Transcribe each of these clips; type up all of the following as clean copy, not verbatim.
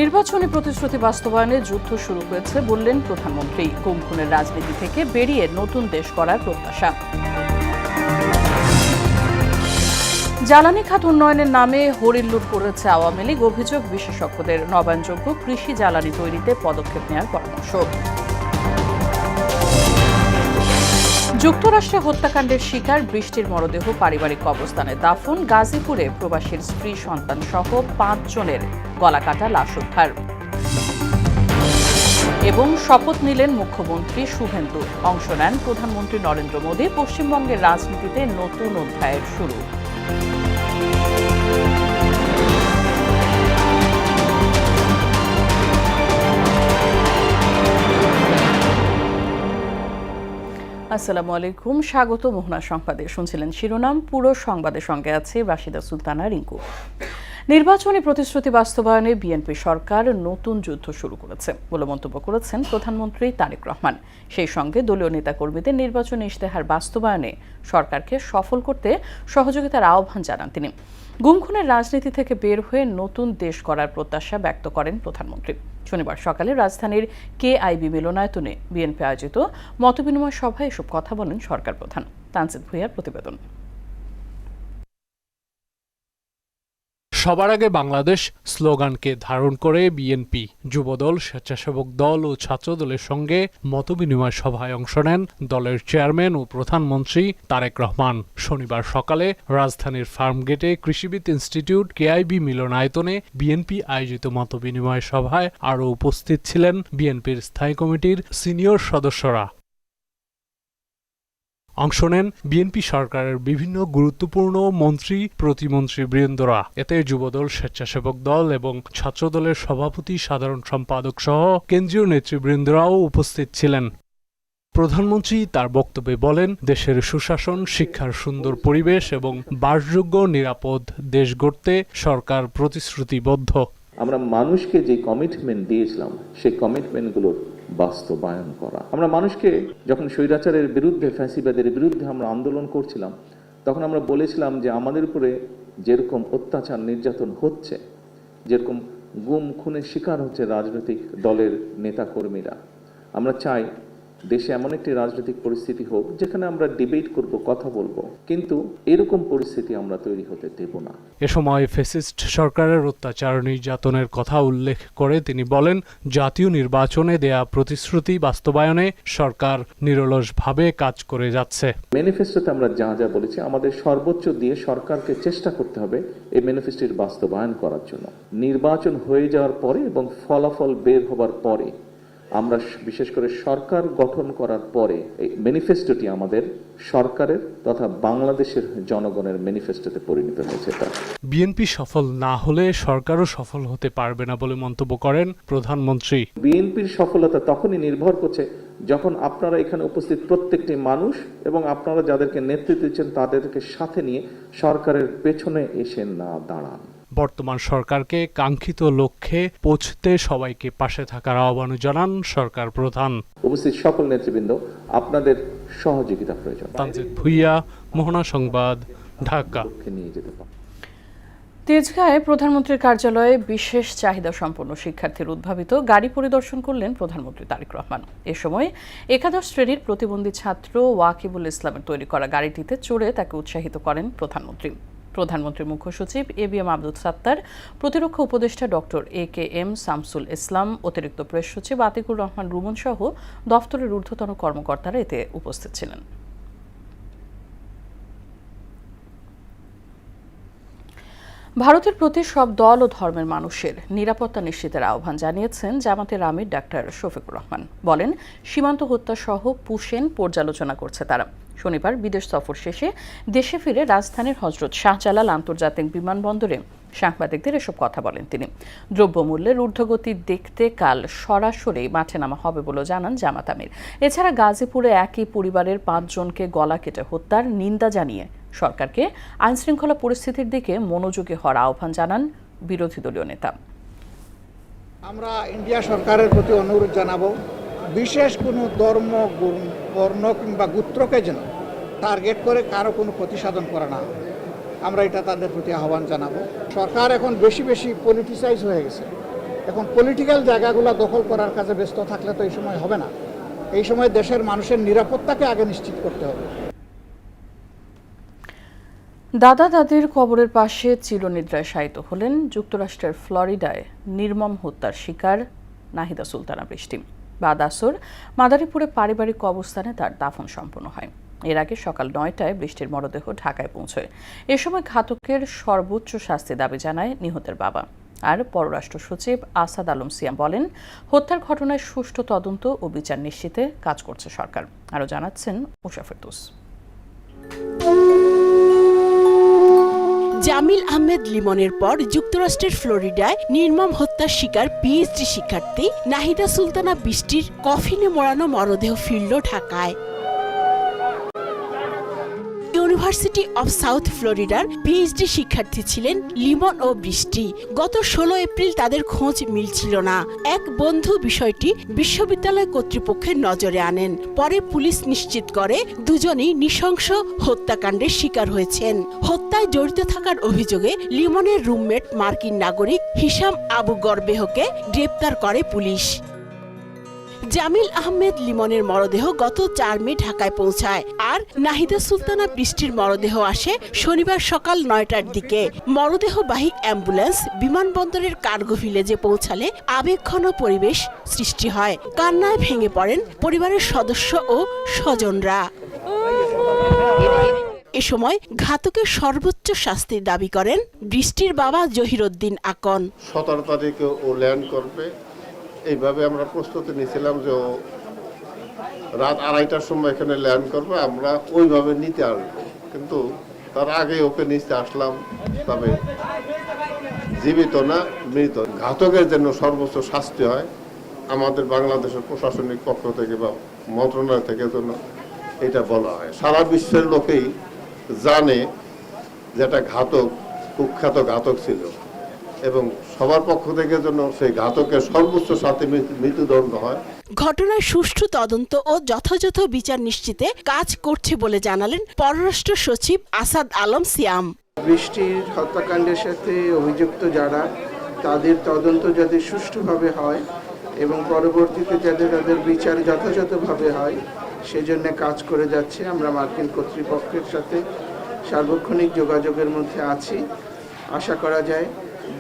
নির্বাচনী প্রতিশ্রুতি বাস্তবায়নে যুদ্ধ শুরু হয়েছে বললেন প্রধানমন্ত্রী। গুম খুনের রাজনীতি থেকে বেরিয়ে নতুন দেশ গড়ার প্রত্যাশা। জ্বালানি খাত উন্নয়নের নামে হরিলুট করেছে আওয়ামী লীগ, অভিযোগ বিশেষজ্ঞদের। নবায়নযোগ্য কৃষি জ্বালানি তৈরিতে পদক্ষেপ নেওয়ার পরামর্শ। যুক্তরাষ্ট্রে হত্যাকাণ্ডের শিকার বৃষ্টির মরদেহ পারিবারিক কবরস্থানে দাফন। গাজীপুরে প্রবাসীর স্ত্রী সন্তান সহ 5 জনের গলাকাটা লাশ উদ্ধার। এবং শপথ নিলেন মুখ্যমন্ত্রী শুভেন্দু। অংশ নেন প্রধানমন্ত্রী নরেন্দ্র মোদী। পশ্চিমবঙ্গের রাজনীতিতে নতুন অধ্যায়ের শুরু। আসসালামু আলাইকুম, স্বাগত মোহনা সংবাদে। শুনছিলেন শিরোনাম, পুরো সংবাদের সঙ্গে আছে রাশিদা সুলতানা রিঙ্কু। নির্বাচনী প্রতিশ্রুতি বাস্তবায়নে বিএনপি সরকার নতুন যুদ্ধ শুরু করেছে বলে মন্তব্য করেছেন প্রধানমন্ত্রী তারেক রহমান। সেই সঙ্গে দলীয় নেতাকর্মীদের নির্বাচনী ইশতেহার বাস্তবায়নে সরকারকে সফল করতে সহযোগিতার আহ্বান জানান তিনি। গুম খুনের রাজনীতি থেকে বের হয়ে নতুন দেশ গড়ার প্রত্যাশা ব্যক্ত করেন প্রধানমন্ত্রী। শনিবার সকালে রাজধানীর কেআইবি মিলনায়তনে বিএনপি আয়োজিত মতবিনিময় সভায় এসব কথা বলেন সরকার প্রধান। তানজিদ ভুঁইয়ার প্রতিবেদন। সবার আগে বাংলাদেশ স্লোগানকে ধারণ করে বিএনপি, যুবদল, স্বেচ্ছাসেবক দল ও ছাত্রদলের সঙ্গে মতবিনিময় সভায় অংশ নেন দলের চেয়ারম্যান ও প্রধানমন্ত্রী তারেক রহমান। শনিবার সকালে রাজধানীর ফার্মগেটে কৃষিবিদ ইনস্টিটিউট কেআইবি মিলনায়তনে বিএনপি আয়োজিত মতবিনিময় সভায় আরও উপস্থিত ছিলেন বিএনপির স্থায়ী কমিটির সিনিয়র সদস্যরা। অংশ নেন বিএনপি সরকারের বিভিন্ন গুরুত্বপূর্ণ মন্ত্রী, প্রতিমন্ত্রী বৃন্দরা। এতে যুবদল, স্বেচ্ছাসেবক দল এবং ছাত্রদলের সভাপতি, সাধারণ সম্পাদক সহ কেন্দ্রীয় নেতৃবৃন্দরাও উপস্থিত ছিলেন। প্রধানমন্ত্রী তার বক্তব্যে বলেন, দেশের সুশাসন, শিক্ষার সুন্দর পরিবেশ এবং বাসযোগ্য নিরাপদ দেশ গড়তে সরকার প্রতিশ্রুতিবদ্ধ। আমরা মানুষকে যে কমিটমেন্ট দিয়েছিলাম সেই কমিটমেন্টগুলোর বাস্তবায়ন করা। আমরা মানুষকে যখন স্বৈরাচারের বিরুদ্ধে, ফ্যাসিবাদের বিরুদ্ধে আমরা আন্দোলন করছিলাম, তখন আমরা বলেছিলাম যে আমাদের উপরে যেরকম অত্যাচার নির্যাতন হচ্ছে, যেরকম গুম খুনের শিকার হচ্ছে রাজনৈতিক দলের নেতাকর্মীরা, আমরা চাই দেশে এমন একটি রাজনৈতিক পরিস্থিতি হোক যেখানে আমরা ডিবেট করব, কথা বলবো, কিন্তু এরকম পরিস্থিতি আমরা তৈরি হতে দেব না। এ সময় ফ্যাসিস্ট সরকারের অত্যাচার নির্যাতনের কথা উল্লেখ করে তিনি বলেন, জাতীয় নির্বাচনে দেয়া প্রতিশ্রুতি বাস্তবায়নে সরকার নিরলসভাবে কাজ করে যাচ্ছে। ম্যানিফেস্টোতে আমরা যা যা বলেছি, আমাদের সর্বোচ্চ দিয়ে সরকারকে চেষ্টা করতে হবে এই ম্যানিফেস্টোর বাস্তবায়ন করার জন্য। নির্বাচন হয়ে যাওয়ার পরে এবং ফলাফল বের হবার পরে, আমরা বিশেষ করে সরকার গঠন করার পরে এই ম্যানিফেস্টোটি আমাদের সরকারের তথা বাংলাদেশের জনগণের ম্যানিফেস্টোতে পরিণত হয়েছে। বিএনপি সফল না হলে সরকারও সফল হতে পারবে না বলে মন্তব্য করেন প্রধানমন্ত্রী। বিএনপির সফলতা তখনই নির্ভর করছে যখন আপনারা এখানে উপস্থিত প্রত্যেকটি মানুষ এবং আপনারা যাদেরকে নেতৃত্ব দিচ্ছেন তাদেরকে সাথে নিয়ে সরকারের পেছনে এসে না দাঁড়ান। বর্তমান সরকারকে কাঙ্ক্ষিত লক্ষ্যে পৌঁছতে সবাইকে পাশে থাকার আহ্বান জানান সরকার প্রধান। উপস্থিত সকল নেতৃবৃন্দ, আপনাদের সহযোগিতা প্রয়োজন। তানজিদ ভুঁইয়া, মোহনা সংবাদ, ঢাকা। তেজগাঁয়ে প্রধানমন্ত্রীর কার্যালয়ে বিশেষ চাহিদা সম্পন্ন শিক্ষার্থীর উদ্ভাবিত গাড়ি পরিদর্শন করলেন প্রধানমন্ত্রী তারেক রহমান। এ সময় একাদশ শ্রেণীর প্রতিবন্ধী ছাত্র ওয়াকিবুল ইসলামের তৈরি করা গাড়িটিতে চড়ে তাকে উৎসাহিত করেন প্রধানমন্ত্রী। প্রধানমন্ত্রীর মুখ্য সচিব এবিএম আব্দুল সাত্তার, প্রতিরক্ষা উপদেষ্টা ডক্টর একেএম শামসুল ইসলাম, অতিরিক্ত প্রেস সচিব আতিকুর রহমান রুমন সহ দফতরের ঊর্ধ্বতন কর্মকর্তারা এতে উপস্থিত ছিলেন। ভারতের প্রতি সব দল ও ধর্মের মানুষের নিরাপত্তা নিশ্চিতের আহ্বান জানিয়েছেন জামাতের আমির ডাক্তার শফিকুর রহমান। বলেন, সীমান্ত হত্যা সহ পুশেন পর্যালোচনা করছে তারা। শনিবার বিদেশ সফর শেষে দেশে ফিরে রাজধানীর হজরত শাহজালাল আন্তর্জাতিক বিমানবন্দরে সাংবাদিকদের এসব কথা বলেন তিনি। দ্রব্যমূল্যের ঊর্ধ্বগতি দেখতে কাল সরাসরি মাঠে নামা হবে বলে জানান জামাত আমির। এছাড়া গাজীপুরে একই পরিবারের 5 জনকে গলা কেটে হত্যার নিন্দা জানিয়ে সরকারকে আইনশৃঙ্খলা পরিস্থিতির দিকে মনোযোগী হওয়ার আহ্বান জানান বিরোধী দলীয় নেতা। আমরা ইন্ডিয়া সরকারের প্রতি অনুরোধ জানাবো, বিশেষ কোনো ধর্ম, বর্ণ কিংবা গোত্রকে যেন টার্গেট করে কারো কোনো প্রতিসাধন করা না হয়। আমরা এটা তাদের প্রতি আহ্বান জানাবো। সরকার এখন বেশি বেশি পলিটিসাইজ হয়ে গেছে, এখন পলিটিক্যাল জায়গাগুলো দখল করার কাজে ব্যস্ত থাকলে তো এই সময় হবে না। এই সময় দেশের মানুষের নিরাপত্তাকে আগে নিশ্চিত করতে হবে। দাদা দাদির কবরের পাশে চিরনিদ্রায় শায়িত হলেন যুক্তরাষ্ট্রের ফ্লোরিডায় নির্মম হত্যার শিকার নাহিদা সুলতানা বৃষ্টি। বাদ আসর মাদারীপুরে পারিবারিক কবরস্থানে তার দাফন সম্পন্ন হয়। এর আগে সকাল 9টায় বৃষ্টির মরদেহ ঢাকায় পৌঁছয়। এ সময় ঘাতকের সর্বোচ্চ শাস্তি দাবি জানায় নিহতের বাবা। আর পররাষ্ট্র সচিব আসাদ আলম সিয়াম বলেন, হত্যার ঘটনায় সুষ্ঠু তদন্ত ও বিচার নিশ্চিতে কাজ করছে সরকার। আরও জানাচ্ছেন উষা ফেরদৌস। জামিল আহমেদ লিমনের পর যুক্তরাষ্ট্রের ফ্লোরিডায় নির্মম হত্যার শিকার পিএইচডি শিক্ষার্থী নাহিদা সুলতানা বৃষ্টির কফিনে মোড়ানো মরদেহ ফিরল ঢাকায়। ইউনিভার্সিটি অব সাউথ ফ্লোরিডার পিএইচডি শিক্ষার্থী ছিলেন লিমন ও বৃষ্টি। গত 16 এপ্রিল তাদের খোঁজ মিলছিল না। এক বন্ধু বিষয়টি বিশ্ববিদ্যালয় কর্তৃপক্ষের নজরে আনেন। পরে পুলিশ নিশ্চিত করে দুজনই নৃশংস হত্যাকাণ্ডের শিকার হয়েছেন। হত্যায় জড়িত থাকার অভিযোগে লিমনের রুমমেট মার্কিন নাগরিক হিশাম আবু গরবেহকে গ্রেপ্তার করে পুলিশ। জামিল আহমেদ লিমনের মরদেহ গত 4 মে ঢাকায় পৌঁছায়। আর নাহিদা সুলতানা বৃষ্টির মরদেহ আসে শনিবার সকাল 9টার দিকে। মরদেহবাহী অ্যাম্বুলেন্স বিমানবন্দরের কার্গো ভিলেজে পৌঁছালে আবেগঘন পরিবেশ সৃষ্টি হয়। কান্নায় ভেঙে পড়েন পরিবারের সদস্য ও স্বজনরা। এ সময় ঘাতকের সর্বোচ্চ শাস্তির দাবি করেন বৃষ্টির বাবা জহিরুদ্দিন আকন। 17 তারিখে ও ল্যান্ড করবে, এইভাবে আমরা প্রস্তুতি নিয়েছিলাম যে ও রাত 2:30টার সময় এখানে ল্যান্ড করবে, আমরা ওইভাবে নিতে আসবো। কিন্তু তার আগে ওকে নিতে আসলাম, তবে জীবিত না মৃত। ঘাতকের জন্য সর্বোচ্চ শাস্তি হয় আমাদের বাংলাদেশের প্রশাসনিক পক্ষ থেকে বা মন্ত্রণালয় থেকে জন্য এটা বলা হয়। সারা বিশ্বের লোকেই জানে যে একটা ঘাতক কুখ্যাত ঘাতক ছিল এবং সবার পক্ষ থেকে জন্য সেই ঘাতকের সর্বোচ্চ শাস্তি মৃত্যুদণ্ড হয়। ঘটনার সুষ্ঠু তদন্ত ও যথাযথ বিচার নিশ্চিতে কাজ করছে বলে জানালেন পররাষ্ট্র সচিব আসাদ আলম সিয়াম। বৃষ্টির হত্যাকাণ্ডের সাথে অভিযুক্ত যারা, তাদের তদন্ত যাতে সুষ্ঠুভাবে হয় এবং পরবর্তীতে যাতে তাদের বিচার যথাযথভাবে হয় সেজন্য কাজ করে যাচ্ছে। আমরা মার্কিন কর্তৃপক্ষের সাথে সার্বক্ষণিক যোগাযোগের মধ্যে আছি। আশা করা যায়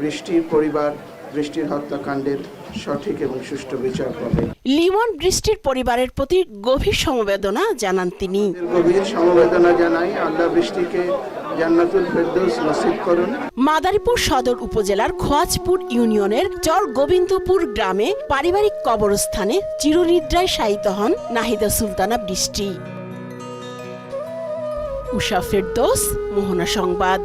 বৃষ্টির পরিবার বৃষ্টির হত্যাকাণ্ডের সঠিক এবং সুষ্ঠু বিচার পাবে। লিমন বৃষ্টির পরিবারের প্রতি গভীর সমবেদনা জানান তিনি। গভীর সমবেদনা জানাই। আল্লাহ বৃষ্টিকে জান্নাতুল ফেরদৌস নসিব করুন। মাদারীপুর সদর উপজেলার খোয়াজপুর ইউনিয়নের চর গোবিন্দপুর গ্রামে পারিবারিক কবরস্থানে চিরনিদ্রায় শায়িত হন নাহিদা সুলতানা বৃষ্টি। উষা ফেরদৌস, মোহনা সংবাদ।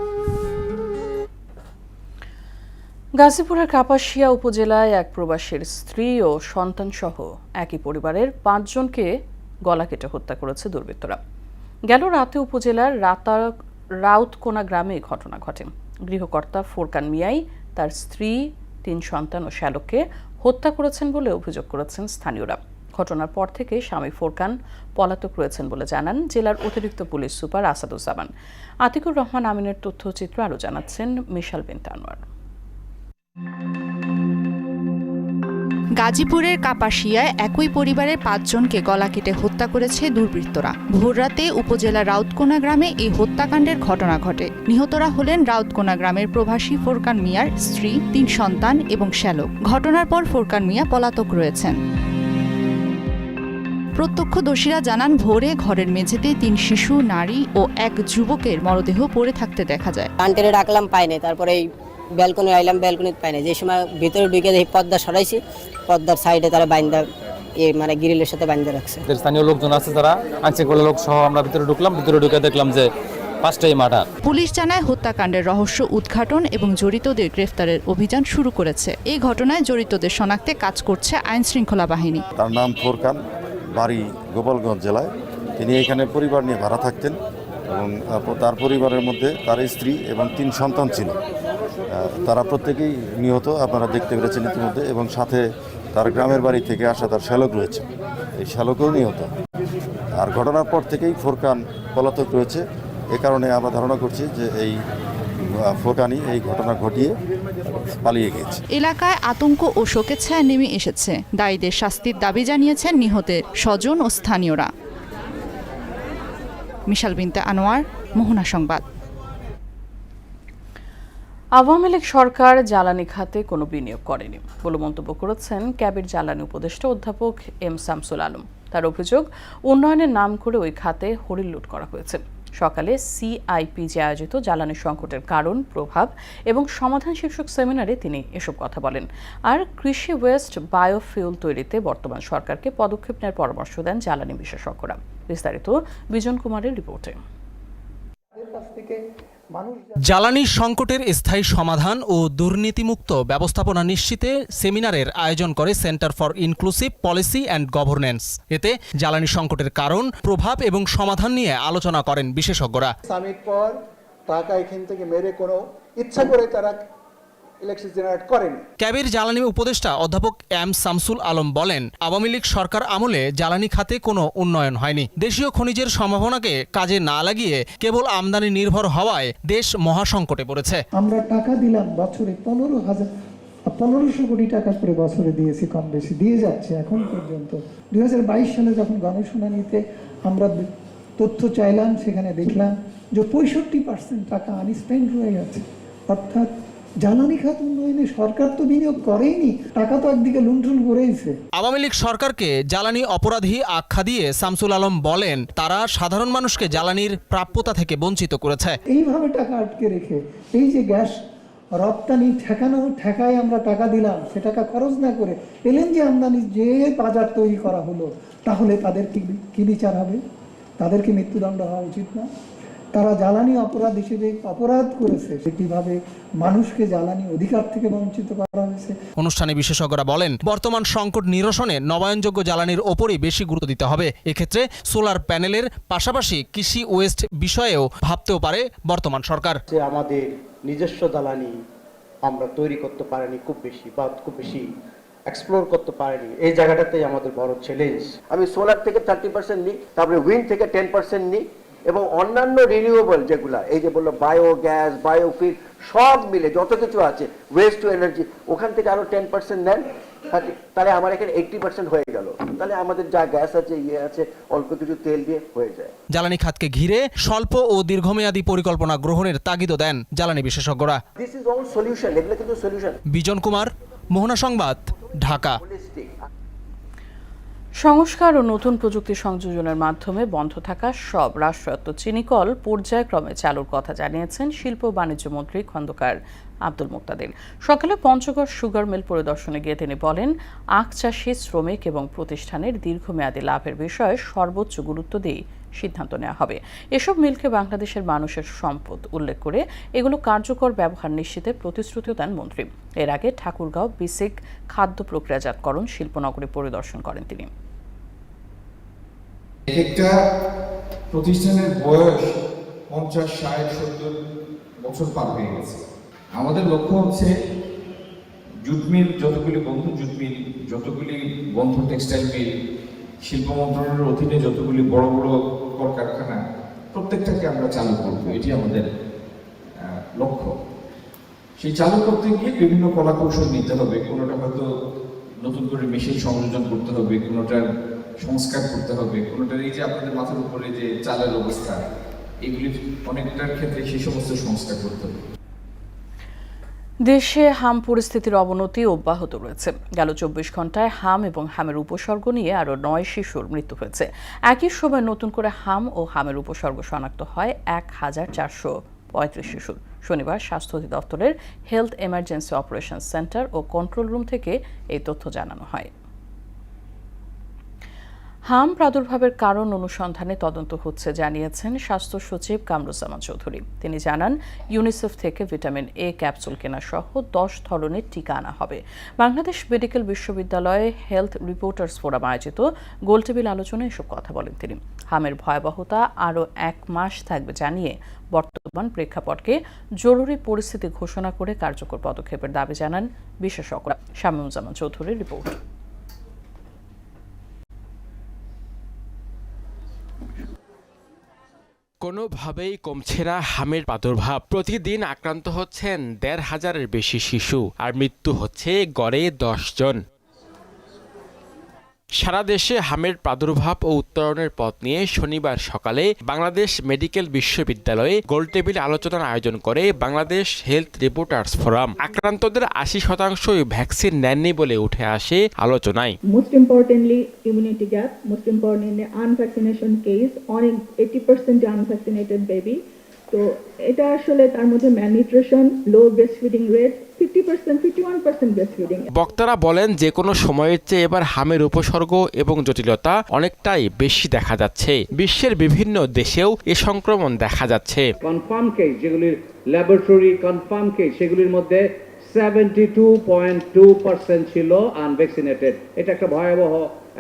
গাজীপুরের কাপাসিয়া উপজেলায় এক প্রবাসীর স্ত্রী ও সন্তানসহ একই পরিবারের 5 জনকে গলা কেটে হত্যা করেছে দুর্বৃত্তরা। গেল রাতে উপজেলার রাউতকোনা গ্রামে ঘটনা ঘটে। গৃহকর্তা ফোরকান মিয়াই তার স্ত্রী, 3 সন্তান ও শ্যালককে হত্যা করেছেন বলে অভিযোগ করেছেন স্থানীয়রা। ঘটনার পর থেকে স্বামী ফোরকান পলাতক রয়েছেন বলে জানান জেলার অতিরিক্ত পুলিশ সুপার আসাদুজ্জামান। আতিকুর রহমান আমিনের তথ্যচিত্র আরও জানাচ্ছেন মিশাল বিনতে আনোয়ার। গাজীপুরের কাপাসিয়ায় একই পরিবারের 5 জনকে গলা কেটে হত্যা করেছে দুর্বৃত্তরা। ভোররাতে উপজেলার রাউতকোনা গ্রামে এই হত্যাকাণ্ডের ঘটনা ঘটে। নিহতরা হলেন রাউতকোনা গ্রামের প্রবাসী ফোরকান মিয়ার স্ত্রী, 3 সন্তান এবং শ্যালক। ঘটনার পর ফোরকান মিয়া পলাতক রয়েছেন। প্রত্যক্ষদর্শীরা জানান ভোরে ঘরের মেঝেতে 3 শিশু, নারী ও এক যুবকের মরদেহ পড়ে থাকতে দেখা যায়। আন্টেরে ডাকলাম, পাইনি। তারপরে ব্যালকনি আইলাম, ব্যালকনিতে পাইনি। যে সময় ভিতরে ঢুকে দেখি পর্দা সরাইছি, পর্দার সাইডে তারা বাইন্দা মানে গ্রিলের সাথে বাইন্দা রাখছে। স্থানীয় লোকজন আছে যারা আইনশৃঙ্খলা লোক সহ আমরা ভিতরে ঢুকলাম। ভিতরে ঢুকে দেখলাম যে 5টাই মার্ডার। পুলিশ জানায় হত্যাকাণ্ডের রহস্য উদ্ঘাটন এবং জড়িতদের গ্রেফতারের অভিযান শুরু করেছে। এই ঘটনায় জড়িতদের শনাক্তে কাজ করছে আইনশৃঙ্খলা বাহিনী। তার নাম ফোরকান, বাড়ি গোপালগঞ্জ জেলায়। তিনি এখানে পরিবার নিয়ে ভাড়া থাকতেন এবং তার পরিবারের মধ্যে তার স্ত্রী এবং 3 সন্তান ছিল। তারা প্রত্যেকেই নিহত, আপনারা দেখতে পেরেছেন ইতিমধ্যে, এবং সাথে তার গ্রামের বাড়ি থেকে আসা তার শ্যালক রয়েছে, এই শ্যালকও নিহত। আর ঘটনার পর থেকেই ফোরকান পলাতক রয়েছে। এ কারণে আমরা ধারণা করছি যে এই ফোরকানই এই ঘটনা ঘটিয়ে পালিয়ে গেছে। এলাকায় আতঙ্ক ও শোকের ছায়া নেমে এসেছে। দায়ীদের শাস্তির দাবি জানিয়েছেন নিহতের স্বজন ও স্থানীয়রা। মিশাল বিনতে আনোয়ার, মোহনা সংবাদ। আওয়ামী লীগ সরকার জ্বালানি খাতে কোনো বিনিয়োগ করেনি বলে মন্তব্য করেছেন ক্যাবির জ্বালানি উপদেষ্টা অধ্যাপক এম শামসুল আলম। তার অভিযোগ, উন্নয়নের নাম করে ওই খাতে হরিণ লুট করা হয়েছে। সকালে সিআইপিজি আয়োজিত জ্বালানি সংকটের কারণ, প্রভাব এবং সমাধান শীর্ষক সেমিনারে তিনি এসব কথা বলেন। আর কৃষি ওয়েস্ট বায়োফিউল তৈরিতে বর্তমান সরকারকে পদক্ষেপ নেওয়ার পরামর্শ দেন জ্বালানি বিশেষজ্ঞরা। বিস্তারিত বিজন কুমারের রিপোর্টে। জ্বালানি সংকটের স্থায়ী সমাধান ও দুর্নীতিমুক্ত ব্যবস্থাপনা নিশ্চিতে সেমিনারের আয়োজন করে centre for inclusive policy and governance. এতে জ্বালানি সংকটের কারণ, প্রভাব এবং সমাধান নিয়ে আলোচনা করেন বিশেষজ্ঞরা। সামিট পর টাকা এখান থেকে মেরে কোনো ইচ্ছা করে তারা ইলেকট্রিক জেনারেট করেনি। ক্যাবির জ্বালানি উপদেষ্টা অধ্যাপক এম শামসুল আলম বলেন, আওয়ামী লীগ সরকার আমলে জ্বালানি খাতে কোনো উন্নয়ন হয়নি। দেশীয় খনিজের সম্ভাবনাকে কাজে না লাগিয়ে কেবল আমদানি নির্ভর হওয়ায় দেশ মহাসংকটে পড়েছে। আমরা টাকা দিলাম বছরে 1500 কোটি টাকা করে বছরে দিয়েছি, কম বেশি দিয়ে যাচ্ছে এখন পর্যন্ত। 2022 সালে যখন গণশুনানিতে আমরা তথ্য চাইলাম, সেখানে দেখলাম যে 65% টাকা আনস্পেন্ড হয়ে গেছে। অর্থাৎ জ্বালানি খাত উন্নয়নে সরকার তো বিনিয়োগ করেইনি, টাকা তো একদিকে লুণ্ঠন করেইছে। আওয়ামী লীগ সরকারকে জ্বালানি অপরাধী আখ্যা দিয়ে শামসুল আলম বলেন, তারা সাধারণ মানুষকে জ্বালানির প্রাপ্যতা থেকে বঞ্চিত করেছে। এইভাবে টাকা আটকে রেখে এই যে গ্যাস রপ্তানি ঠেকায় আমরা টাকা দিলাম, সে টাকা খরচ না করে এলএনজি আমদানি যে বাজার তৈরি করা হলো, তাহলে তাদের কি বিচার হবে? তাদের কি মৃত্যুদণ্ড হওয়া উচিত না? তারা জ্বালানি অপরাধ হিসেবে অপরাধ করেছে, কিভাবে মানুষকে জ্বালানি অধিকার থেকে বঞ্চিত করা হয়েছে। অনুষ্ঠানে বিশেষজ্ঞরা বলেন, বর্তমান সংকট নিরসনে নবায়নযোগ্য জ্বালানির ওপরই বেশি গুরুত্ব দিতে হবে। এক্ষেত্রে সোলার প্যানেলের পাশাপাশি কৃষি ওয়েস্ট বিষয়েও ভাবতেও পারে বর্তমান সরকার। আমাদের নিজস্ব জ্বালানি আমরা তৈরি করতে পারিনি খুব বেশি এক্সপ্লোর করতে পারিনি। এই জায়গাটাতেই আমাদের বড় চ্যালেঞ্জ। আমি সোলার থেকে 30% নিই, তারপরে উইন্ড থেকে 10% নিই, এবং অন্যান্য রিনিউয়েবল যেগুলা, এই যে বললো বায়োগ্যাস, বায়োফিল, সব মিলে যত কিছু আছে, ওয়েস্ট টু এনার্জি, ওখান থেকে আরো 10% নেন, তাহলে আমার এখানে 80% হয়ে গেল। তাহলে আমাদের যা গ্যাস আছে, আছে, অল্প কিছু তেল দিয়ে হয়ে যায়। জ্বালানি খাতকে ঘিরে স্বল্প ও দীর্ঘমেয়াদী পরিকল্পনা গ্রহণের তাগিদও দেন জ্বালানি বিশেষজ্ঞরা। দিস ইজ অল সলিউশন, এগুলো কিন্তু সলিউশন। বিজন কুমার, মোহনা সংবাদ, ঢাকা। সংস্কার ও নতুন প্রযুক্তি সংযোজনের মাধ্যমে বন্ধ থাকা সব রাষ্ট্রায়ত্ত চিনিকল পর্যায়ক্রমে চালুর কথা জানিয়েছেন শিল্প ও বাণিজ্য মন্ত্রী খন্দকার আব্দুল মুক্তাদির। সকালে পঞ্চগড় সুগার মিল পরিদর্শনে গিয়ে তিনি বলেন, আখ চাষি, শ্রমিক এবং প্রতিষ্ঠানের দীর্ঘমেয়াদী লাভের বিষয়ে সর্বোচ্চ গুরুত্ব দিয়ে সিদ্ধান্ত নেওয়া হবে। এসব মিলকে বাংলাদেশের মানুষের সম্পদ উল্লেখ করে এগুলো কার্যকর ব্যবহার নিশ্চিতের প্রতিশ্রুতিও দেন মন্ত্রী। এর আগে ঠাকুরগাঁও বিসিক খাদ্য প্রক্রিয়াজাতকরণ শিল্পনগরী পরিদর্শন করেন তিনি। একটা প্রতিষ্ঠানের বয়স 50, 60, 70 বছর পার হয়ে গেছে। আমাদের লক্ষ্য হচ্ছে জুট মিল যতগুলি বন্ধ জুট মিল, যতগুলি বন্ধ টেক্সটাইল মিল, শিল্প মন্ত্রণালয়ের অধীনে যতগুলি বড় বড় কলকারখানা, প্রত্যেকটাকে আমরা চালু করব, এটি আমাদের লক্ষ্য। সেই চালু করতে গিয়ে বিভিন্ন কলাকৌশল নিতে হবে। কোনোটা হয়তো নতুন করে মেশিন সংযোজন করতে হবে, কোনোটার সংস্কার করতে হবে, কোনোটার এই যে আপনাদের মাথার উপরে যে চালের অবস্থা, এগুলির অনেকটার ক্ষেত্রে সেই সমস্ত সংস্কার করতে হবে। দেশে হাম পরিস্থিতির অবনতি অব্যাহত রয়েছে। গেল 24 ঘন্টায় হাম এবং হামের উপসর্গ নিয়ে আরও 9 শিশুর মৃত্যু হয়েছে। একই সময় নতুন করে হাম ও হামের উপসর্গ শনাক্ত হয় 1435 শিশুর। শনিবার স্বাস্থ্য অধিদপ্তরের হেলথ এমার্জেন্সি অপারেশন সেন্টার ও কন্ট্রোল রুম থেকে এই তথ্য জানানো হয়। হাম প্রাদুর্ভাবের কারণ অনুসন্ধানে তদন্ত হচ্ছে জানিয়েছেন স্বাস্থ্য সচিব কামরুজ্জামান চৌধুরী। তিনি জানান, ইউনিসেফ থেকে ভিটামিন এ ক্যাপসুল কেনা সহ 10 ধরনের টিকা আনা হবে। বাংলাদেশ মেডিকেল বিশ্ববিদ্যালয়ে হেলথ রিপোর্টার্স ফোরাম আয়োজিত গোলটেবিল আলোচনায় এসব কথা বলেন তিনি। হামের ভয়াবহতা আরও 1 মাস থাকবে জানিয়ে বর্তমান প্রেক্ষাপটকে জরুরি পরিস্থিতি ঘোষণা করে কার্যকর পদক্ষেপের দাবি জানান বিশেষজ্ঞরা। শামীমুজ্জামান চৌধুরীর রিপোর্ট। কোন কোনোভাবেই কমছে না হামের প্রাদুর্ভাব। প্রতিদিন আক্রান্ত হচ্ছেন ১৫০০-এর বেশি শিশু, আর মৃত্যু হচ্ছে গড়ে ১০ জন। সারা দেশে হামের প্রাদুর্ভাব ও উত্তরণের পথ নিয়ে শনিবার সকালে বাংলাদেশ মেডিকেল বিশ্ববিদ্যালয়ে গোলটেবিল আলোচনার আয়োজন করে বাংলাদেশ হেলথ রিপোর্টার্স ফোরাম। আক্রান্তদের ৮০% ভ্যাকসিন নেননি বলে উঠে আসে আলোচনায়। Most importantly, immunity gap. Most importantly, unvaccination case. অনেক 80% unvaccinated baby. তো এটা আসলে তার মধ্যে malnutrition, low breast feeding rate, 50%, 51% breast feeding. বক্তারা বলেন যে কোনো সময়ের চেয়ে এবার হামের উপসর্গ এবং জটিলতা অনেকটাই বেশি দেখা যাচ্ছে। বিশ্বের বিভিন্ন দেশেও এ সংক্রমণ দেখা যাচ্ছে। কনফার্ম কেস যেগুলির ল্যাবরেটরি কনফার্ম কেস সেগুলির মধ্যে 72.2% ছিল আনভ্যাকসিনেটেড। এটা একটা ভয়াবহ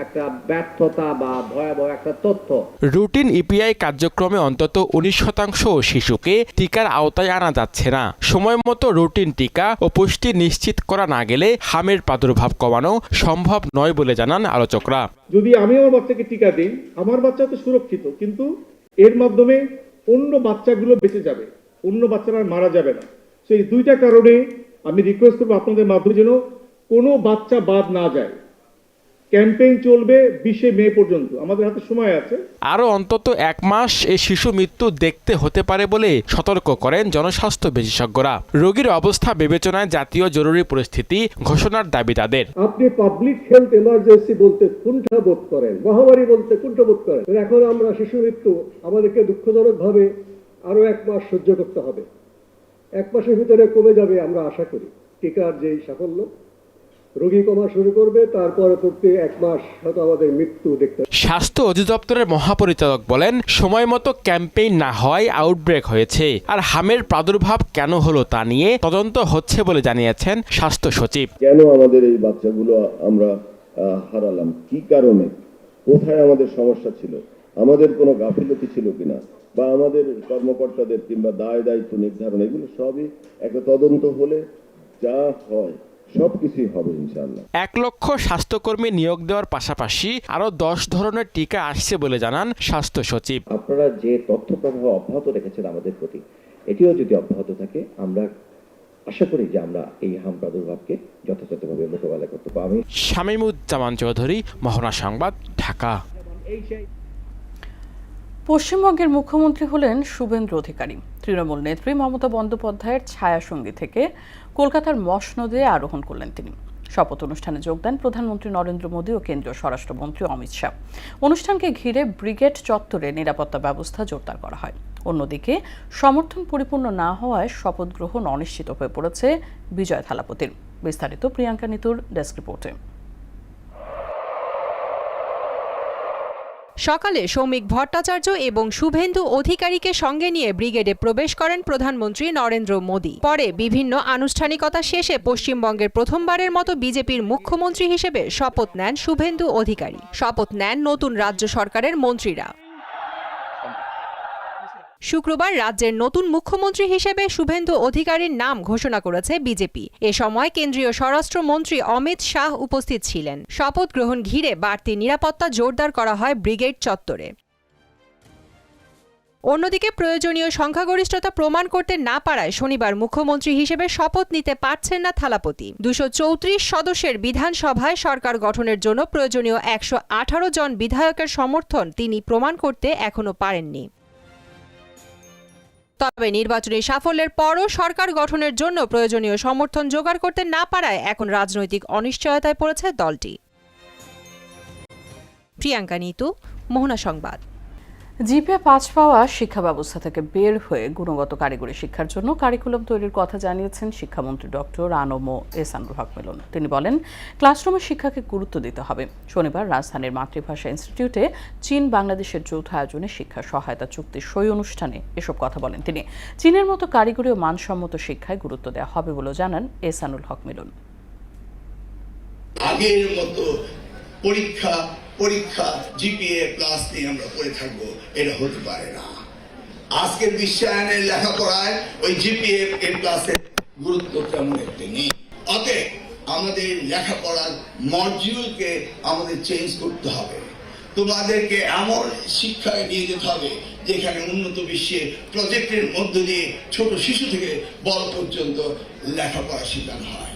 একটা ব্যর্থতা বা ভয়াবহ একটা তথ্য। রুটিন ইপিআই কার্যক্রমে অন্তত 19% শিশুকে টিকার আওতায় আনা যাচ্ছে না। সময় মতো রুটিন টিকা ও পুষ্টি নিশ্চিত করা না গেলে হামের প্রাদুর্ভাব কমানো সম্ভব নয় বলে জানান আলোচকরা। যদি আমি আমার বাচ্চাকে টিকা দিই, আমার বাচ্চা তো সুরক্ষিত, কিন্তু এর মাধ্যমে অন্য বাচ্চাগুলো বেঁচে যাবে, অন্য বাচ্চারা মারা যাবে না। সেই দুইটা কারণে আমি রিকোয়েস্ট করবো আপনাদের মাধ্যমে যেন কোনো বাচ্চা বাদ না যায়। ক্যাম্পেইন চলবে 20 মে পর্যন্ত, আমাদের হাতে সময় আছে। আরও অন্তত 1 মাস এই শিশু মৃত্যু দেখতে হতে পারে বলে সতর্ক করেন জনস্বাস্থ্য বিশেষজ্ঞরা। রোগীর অবস্থা বিবেচনায় জাতীয় জরুরি পরিস্থিতি ঘোষণার দাবি তাদের। আপনি পাবলিক হেলথ এমার্জেন্সি বলতে কুণ্ঠাবোধ করেন, মহামারী বলতে কুণ্ঠাবোধ করেন। এখন আমরা শিশু মৃত্যু আমাদেরকে দুঃখজনকভাবে আরো 1 মাস সহ্য করতে হবে। 1 মাসের ভিতরে কমে যাবে আমরা আশা করি। টিকার যেই সাফল্য, রোগী কমা শুরু করবে, তারপরে প্রতি 1 মাস হয়তো আমাদের মৃত্যু দেখতে। স্বাস্থ্য অধিদপ্তরের মহাপরিচালক বলেন, সময় মতো ক্যাম্পেইন না হওয়ায় আউটব্রেক হয়েছে। আর হামের প্রাদুর্ভাব কেন হলো তা নিয়ে তদন্ত হচ্ছে বলে জানিয়েছেন স্বাস্থ্য সচিব। কেন আমাদের এই বাচ্চাগুলো আমরা হারালাম, কি কারণে, কোথায় আমাদের সমস্যা ছিল, আমাদের কোনো গাফিলতি ছিল কিনা, বা আমাদের কর্মকর্তাদের কিংবা দায় দায়িত্ব নির্ধারণ, এগুলো সবই একটা তদন্ত হলে যা হয় সবকিছুই হবে ইনশাআল্লাহ। 1 লক্ষ স্বাস্থ্যকর্মী নিয়োগ দেওয়ার পাশাপাশি আরো 10 ধরনের টিকা আসছে বলে জানান স্বাস্থ্য সচিব। আপনারা যে তথ্য প্রবাহ অব্যাহত রেখেছেন আমাদের প্রতি, এটিও যদি অব্যাহত থাকে, আমরা আশা করি যে আমরা এই হাম প্রাদুর্ভাবকে যথাযথভাবে মোকাবেলা করতে পারব। শামীমুজ্জামান চৌধুরী, মোহনা সংবাদ, ঢাকা। পশ্চিমবঙ্গের মুখ্যমন্ত্রী হলেন শুভেন্দু অধিকারী। তৃণমূল নেত্রী মমতা বন্দ্যোপাধ্যায়ের ছায়াসঙ্গী থেকে কলকাতার মসনদে আরোহণ করলেন তিনি। শপথ অনুষ্ঠানে যোগ দেন প্রধানমন্ত্রী নরেন্দ্র মোদী ও কেন্দ্রীয় স্বরাষ্ট্রমন্ত্রী অমিত শাহ। অনুষ্ঠানকে ঘিরে ব্রিগেড চত্বরে নিরাপত্তা ব্যবস্থা জোরদার করা হয়। অন্যদিকে সমর্থন পরিপূর্ণ না হওয়ায় শপথ গ্রহণ অনিশ্চিত হয়ে পড়েছে বিজয় থালাপতির। বিস্তারিত প্রিয়াঙ্কা নিতুর ডেস্ক রিপোর্টে। সকালে সৌমিক ভট্টাচার্য এবং শুভেন্দু অধিকারীকে সঙ্গে নিয়ে ব্রিগেডে প্রবেশ করেন প্রধানমন্ত্রী নরেন্দ্র মোদী। পরে বিভিন্ন আনুষ্ঠানিকতা শেষে পশ্চিমবঙ্গের প্রথমবারের মতো বিজেপির মুখ্যমন্ত্রী হিসেবে শপথ নেন শুভেন্দু অধিকারী। শপথ নেন নতুন রাজ্য সরকারের মন্ত্রীরা। শুক্রবার রাজ্যের নতুন মুখ্যমন্ত্রী হিসেবে শুভেন্দু অধিকারীর নাম ঘোষণা করেছে বিজেপি। এ সময় কেন্দ্রীয় স্বরাষ্ট্রমন্ত্রী অমিত শাহ উপস্থিত ছিলেন। শপথ গ্রহণ ঘিরে বাড়তি নিরাপত্তা জোরদার করা হয় ব্রিগেড চত্বরে। অন্যদিকে প্রয়োজনীয় সংখ্যাগরিষ্ঠতা প্রমাণ করতে না পারায় শনিবার মুখ্যমন্ত্রী হিসেবে শপথ নিতে পারছেন না থালাপতি। 234 সদস্যের বিধানসভায় সরকার গঠনের জন্য প্রয়োজনীয় 118 জন বিধায়কের সমর্থন তিনি প্রমাণ করতে এখনো পারেননি। তবে নির্বাচনী সাফল্যের পরও সরকার গঠনের জন্য প্রয়োজনীয় সমর্থন জোগাড় করতে না পারায় এখন রাজনৈতিক অনিশ্চয়তায় পড়েছে দলটি। প্রিয়াঙ্কা নিতু, মোহনা সংবাদ। জিপিএ 5 পাওয়া শিক্ষা ব্যবস্থা থেকে বের হয়ে গুণগত কারিগরি শিক্ষার জন্য কারিকুলাম তৈরির কথা জানিয়েছেন শিক্ষামন্ত্রী ডক্টর আনম এহসানুল হক মিলন। তিনি বলেন, ক্লাসরুমের শিক্ষাকে গুরুত্ব দিতে হবে। শনিবার রাজধানীর মাতৃভাষা ইনস্টিটিউটে চীন বাংলাদেশের যৌথ আয়োজনে শিক্ষা সহায়তা চুক্তির সই অনুষ্ঠানে এসব কথা বলেন তিনি। চীনের মতো কারিগরি ও মানসম্মত শিক্ষায় গুরুত্ব দেওয়া হবে বলে জানান এহসানুল হক মিলন। আগের মতো পরীক্ষা জিপিএ প্লাস নিয়ে আমরা পড়ে থাকবো, এটা হতে পারে না। আজকের বিশ্বায়নের লেখাপড়ায় ওই জিপিএ প্লাসের গুরুত্ব তেমন একটি নেই। অতএব আমাদের লেখাপড়ার মডিউলকে আমাদের চেঞ্জ করতে হবে। তোমাদেরকে এমন শিক্ষায় নিয়ে যেতে হবে যেখানে উন্নত বিশ্বে প্রজেক্টের মধ্য দিয়ে ছোট শিশু থেকে বড় পর্যন্ত লেখাপড়া শেখানো হয়।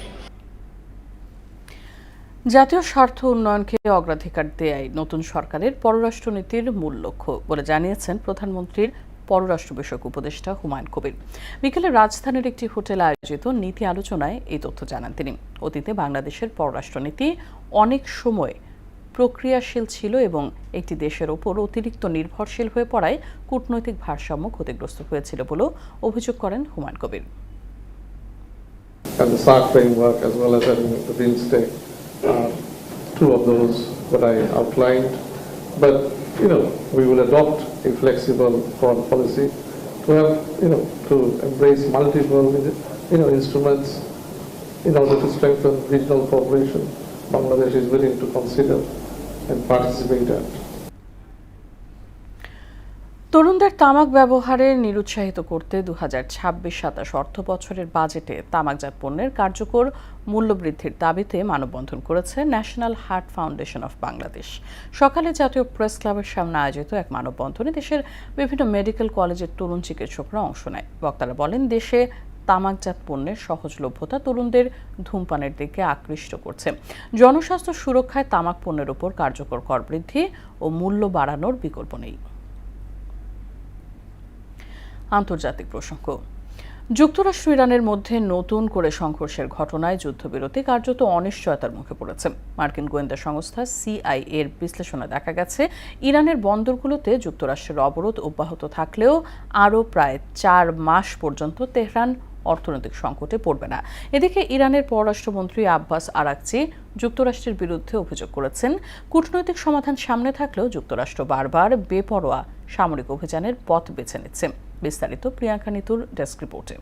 জাতীয় স্বার্থ উন্নয়নকে অগ্রাধিকার দেয়াই নতুন সরকারের পররাষ্ট্রনীতির মূল লক্ষ্য বলে জানিয়েছেন প্রধানমন্ত্রীর পররাষ্ট্র বিষয়ক উপদেষ্টা হুমায়ুন কবির। বিকেলে রাজধানীর একটি হোটেলে আয়োজিত নীতি আলোচনায় এই তথ্য জানান তিনি। অতীতে বাংলাদেশের পররাষ্ট্রনীতি অনেক সময় প্রক্রিয়াশীল ছিল এবং একটি দেশের ওপর অতিরিক্ত নির্ভরশীল হয়ে পড়ায় কূটনৈতিক ভারসাম্য ক্ষতিগ্রস্ত হয়েছিল বলেও অভিযোগ করেন Humayun Kabir. Two of those that I outlined, but we will adopt a flexible foreign policy to have to embrace multiple instruments in order to strengthen regional cooperation. Bangladesh is willing to consider and participate at. তরুণদের তামাক ব্যবহারে নিরুৎসাহিত করতে 2026-27 অর্থ বছরের বাজেটে তামাকজাত পণ্যের কার্যকর মূল্যবৃদ্ধির দাবিতে মানববন্ধন করেছে national heart foundation of Bangladesh. সকালে জাতীয় প্রেস ক্লাবের সামনে আয়োজিত এক মানববন্ধনে দেশের বিভিন্ন মেডিকেল কলেজের তরুণ চিকিৎসকরা অংশ নেয়। বক্তারা বলেন, দেশে তামাকজাত পণ্যের সহজলভ্যতা তরুণদের ধূমপানের দিকে আকৃষ্ট করছে। জনস্বাস্থ্য সুরক্ষায় তামাক পণ্যের উপর কার্যকর কর বৃদ্ধি ও মূল্য বাড়ানোর বিকল্প নেই। আন্তর্জাতিক প্রসঙ্গ। যুক্তরাষ্ট্র ইরানের মধ্যে নতুন করে সংঘর্ষের ঘটনায় যুদ্ধবিরতি কার্যত অনিশ্চয়তার মুখে পড়েছে। মার্কিন গোয়েন্দা সংস্থা CIA এর বিশ্লেষণে দেখা গেছে, ইরানের বন্দরগুলোতে যুক্তরাষ্ট্রের অবরোধ অব্যাহত থাকলেও আরও প্রায় 4 মাস পর্যন্ত তেহরান অর্থনৈতিক সংকটে পড়বে না। এদিকে ইরানের পররাষ্ট্রমন্ত্রী আব্বাস আরাকচি যুক্তরাষ্ট্রের বিরুদ্ধে অভিযোগ করেছেন, কূটনৈতিক সমাধান সামনে থাকলেও যুক্তরাষ্ট্র বারবার বেপরোয়া সামরিক অভিযানের পথ বেছে নিচ্ছে। বিস্তারিত প্রিয়াঙ্কা নিতুর ডেস্ক রিপোর্টে।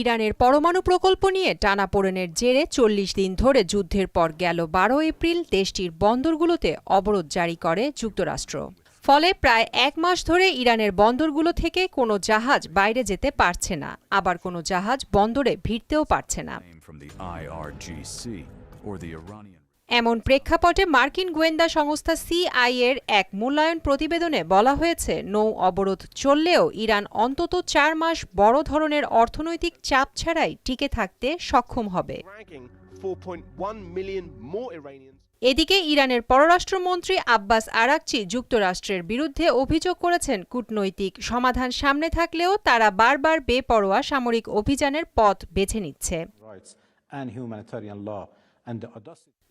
ইরানের পরমাণু প্রকল্প নিয়ে টানাপোড়েনের জেরে 40 দিন ধরে যুদ্ধের পর গেল 12 এপ্রিল দেশটির বন্দরগুলোতে অবরোধ জারি করে যুক্তরাষ্ট্র। ফলে প্রায় 1 মাস ধরে ইরানের বন্দরগুলো থেকে কোনো জাহাজ বাইরে যেতে পারছে না, আবার কোনো জাহাজ বন্দরে ভিড়তেও পারছে না। এমন প্রেক্ষাপটে মার্কিন গোয়েন্দা সংস্থা CIA এর এক মূল্যায়ন প্রতিবেদনে বলা হয়েছে, নৌ অবরোধ চললেও ইরান অন্তত 4 মাস বড় ধরনের অর্থনৈতিক চাপ ছাড়াই টিকে থাকতে সক্ষম হবে। এদিকে ইরানের পররাষ্ট্রমন্ত্রী আব্বাস আরাকচি যুক্তরাষ্ট্রের বিরুদ্ধে অভিযোগ করেছেন, কূটনৈতিক সমাধান সামনে থাকলেও তারা বারবার বেপরোয়া সামরিক অভিযানের পথ বেছে নিচ্ছে।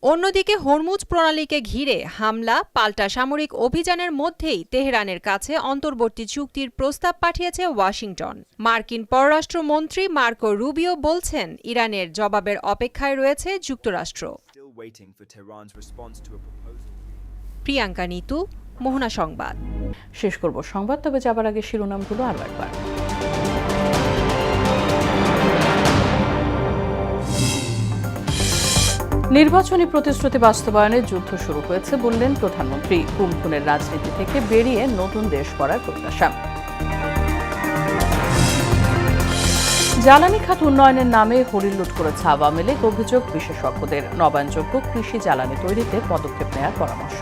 অন্যদিকে হরমুজ প্রণালীকে ঘিরে হামলা পাল্টা সামরিক অভিযানের মধ্যেই তেহরানের কাছে অন্তর্বর্তী চুক্তির প্রস্তাব পাঠিয়েছে ওয়াশিংটন। মার্কিন পররাষ্ট্রমন্ত্রী মার্কো রুবিও বলছেন, ইরানের জবাবের অপেক্ষায় রয়েছে যুক্তরাষ্ট্র। প্রিয়াঙ্কা নিতু, মোহনা সংবাদ। শেষ করব সংবাদ, তবে যাবার আগে শিরোনামগুলো আরও একবার। নির্বাচনী প্রতিশ্রুতি বাস্তবায়নে যুদ্ধ শুরু হয়েছে বললেন প্রধানমন্ত্রী। গুম-খুনের রাজনীতি থেকে বেরিয়ে নতুন দেশ গড়ার প্রত্যাশা। জ্বালানি খাত উন্নয়নের নামে হরিলুট করেছে আওয়ামী লীগ, অভিযোগ বিশেষজ্ঞদের। নবায়নযোগ্য কৃষি জ্বালানি তৈরিতে পদক্ষেপ নেওয়ার পরামর্শ।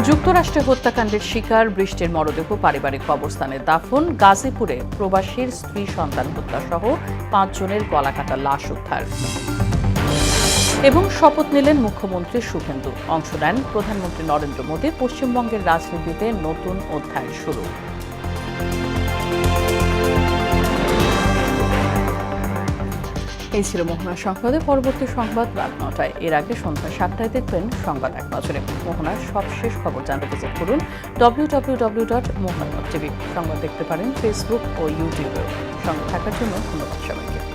যুক্তরাষ্ট্রে হত্যাকাণ্ডের শিকার বৃষ্টির মরদেহ পারিবারিক কবরস্থানে দাফন। গাজীপুরে প্রবাসীর স্ত্রী সন্তান হত্যা সহ 5 জনের গলাকাটা লাশ উদ্ধার। এবং শপথ নিলেন মুখ্যমন্ত্রী শুভেন্দু। অংশ নেন প্রধানমন্ত্রী নরেন্দ্র মোদী। পশ্চিমবঙ্গের রাজনীতিতে নতুন অধ্যায় শুরু। এই ছিল মোহনা সংবাদে। পরবর্তী সংবাদ রাত 9টায়। এর আগে সন্ধ্যা 7টায় দেখবেন সংবাদ এক নজরে। মোহনার সবশেষ খবর জানতে ভিজিট করুন www.mohana.tv। সংবাদ দেখতে পারেন ফেসবুক ও ইউটিউবে। সঙ্গে থাকার জন্য ধন্যবাদ সবাইকে।